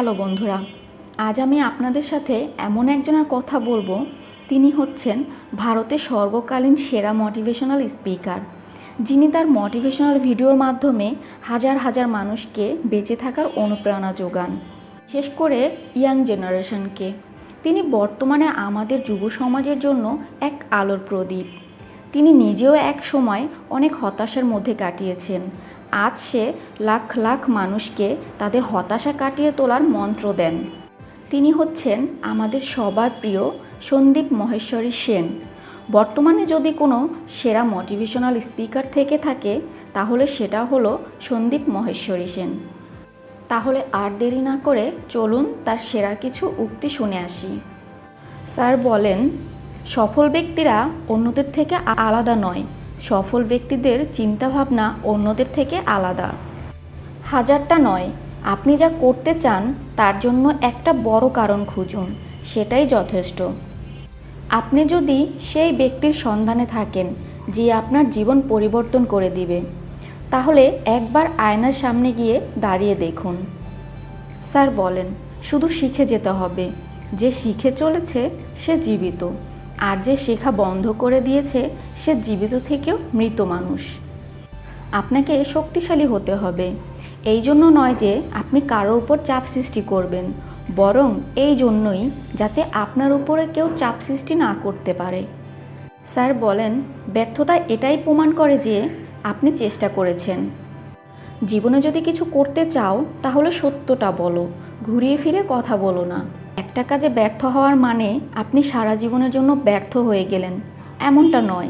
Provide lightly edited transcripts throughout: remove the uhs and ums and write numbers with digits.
Hello বন্ধুরা, আজ আমি আপনাদের সাথে এমন একজনের কথা বলবো। তিনি হচ্ছেন ভারতের সর্বকালীন সেরা মোটিভেশনাল স্পিকার, যিনি তার মোটিভেশনাল ভিডিওর মাধ্যমে হাজার হাজার মানুষকে বেঁচে থাকার অনুপ্রেরণা যোগান, বিশেষ করে ইয়াং জেনারেশনকে। তিনি বর্তমানে আমাদের যুব সমাজের জন্য এক আলোর প্রদীপ। তিনি নিজেও এক সময় অনেক হতাশার মধ্যে কাটিয়েছেন। আজ সে লাখ লাখ মানুষকে তাদের হতাশা কাটিয়ে তোলার মন্ত্র দেন। তিনি হচ্ছেন আমাদের সবার প্রিয় সন্দীপ মহেশ্বরী সেন। বর্তমানে যদি কোনো সেরা মোটিভেশনাল স্পিকার থেকে থাকে তাহলে সেটা হলো সন্দীপ মহেশ্বরী সেন। তাহলে আর দেরি না করে চলুন তার সেরা কিছু উক্তি শুনে আসি। স্যার বলেন, সফল ব্যক্তিরা অন্যদের থেকে আলাদা নয়, সফল ব্যক্তিদের চিন্তাভাবনা অন্যদের থেকে আলাদা। হাজারটা নয়, আপনি যা করতে চান তার জন্য একটা বড় কারণ খুঁজুন, সেটাই যথেষ্ট। আপনি যদি সেই ব্যক্তির সন্ধানে থাকেন যে আপনার জীবন পরিবর্তন করে দিবে, তাহলে একবার আয়নার সামনে গিয়ে দাঁড়িয়ে দেখুন। স্যার বলেন, শুধু শিখে যেতে হবে। যে শিখে চলেছে সে জীবিত, আর যে শেখা বন্ধ করে দিয়েছে সে জীবিত থেকেও মৃত মানুষ। আপনাকে শক্তিশালী হতে হবে, এই জন্য নয় যে আপনি কারোর উপর চাপ সৃষ্টি করবেন, বরং এই জন্যই যাতে আপনার উপরে কেউ চাপ সৃষ্টি না করতে পারে। স্যার বলেন, ব্যর্থতা এটাই প্রমাণ করে যে আপনি চেষ্টা করেছেন। জীবনে যদি কিছু করতে চাও তাহলে সত্যটা বলো, ঘুরিয়ে ফিরে কথা বলো না। একটা কাজে ব্যর্থ হওয়ার মানে আপনি সারা জীবনের জন্য ব্যর্থ হয়ে গেলেন, এমনটা নয়।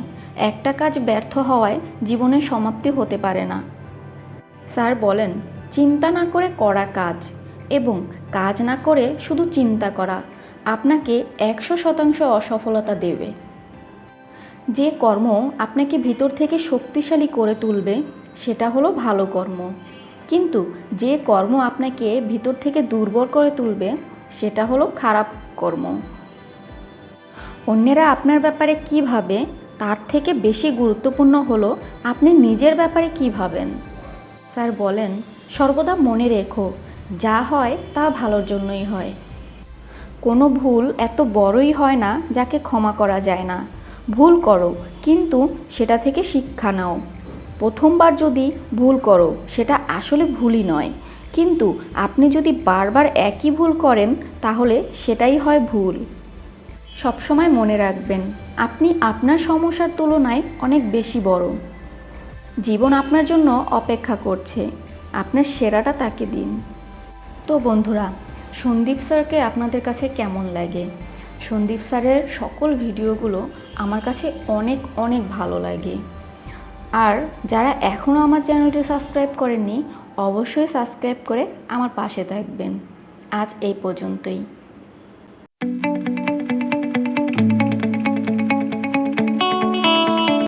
একটা কাজ ব্যর্থ হওয়ায় জীবনের সমাপ্তি হতে পারে না। স্যার বলেন, চিন্তা না করে করা কাজ এবং কাজ না করে শুধু চিন্তা করা আপনাকে 100% অসফলতা দেবে। যে কর্ম আপনাকে ভিতর থেকে শক্তিশালী করে তুলবে সেটা হলো ভালো কর্ম, কিন্তু যে কর্ম আপনাকে ভিতর থেকে দুর্বল করে তুলবে সেটা হলো খারাপ কর্ম। অন্যেরা আপনার ব্যাপারে কী ভাবে তার থেকে বেশি গুরুত্বপূর্ণ হলো আপনি নিজের ব্যাপারে কী ভাবেন। স্যার বলেন, সর্বদা মনে রেখো, যা হয় তা ভালোর জন্যই হয়। কোনো ভুল এত বড়ই হয় না যাকে ক্ষমা করা যায় না। ভুল করো, কিন্তু সেটা থেকে শিক্ষা নাও। প্রথমবার যদি ভুল করো সেটা আসলে ভুলই নয়, কিন্তু আপনি যদি বারবার একই ভুল করেন তাহলে সেটাই হয় ভুল। সবসময় মনে রাখবেন, আপনি আপনার সমস্যার তুলনায় অনেক বেশি বড়। জীবন আপনার জন্য অপেক্ষা করছে, আপনার সেরাটা তাকে দিন। তো বন্ধুরা, সন্দীপ স্যারকে আপনাদের কাছে কেমন লাগে? সন্দীপ স্যারের সকল ভিডিওগুলো আমার কাছে অনেক অনেক ভালো লাগে। আর যারা এখনও আমার চ্যানেলটি সাবস্ক্রাইব করেননি, অবশ্যই সাবস্ক্রাইব করে আমার পাশে থাকবেন। আজ এই পর্যন্তই।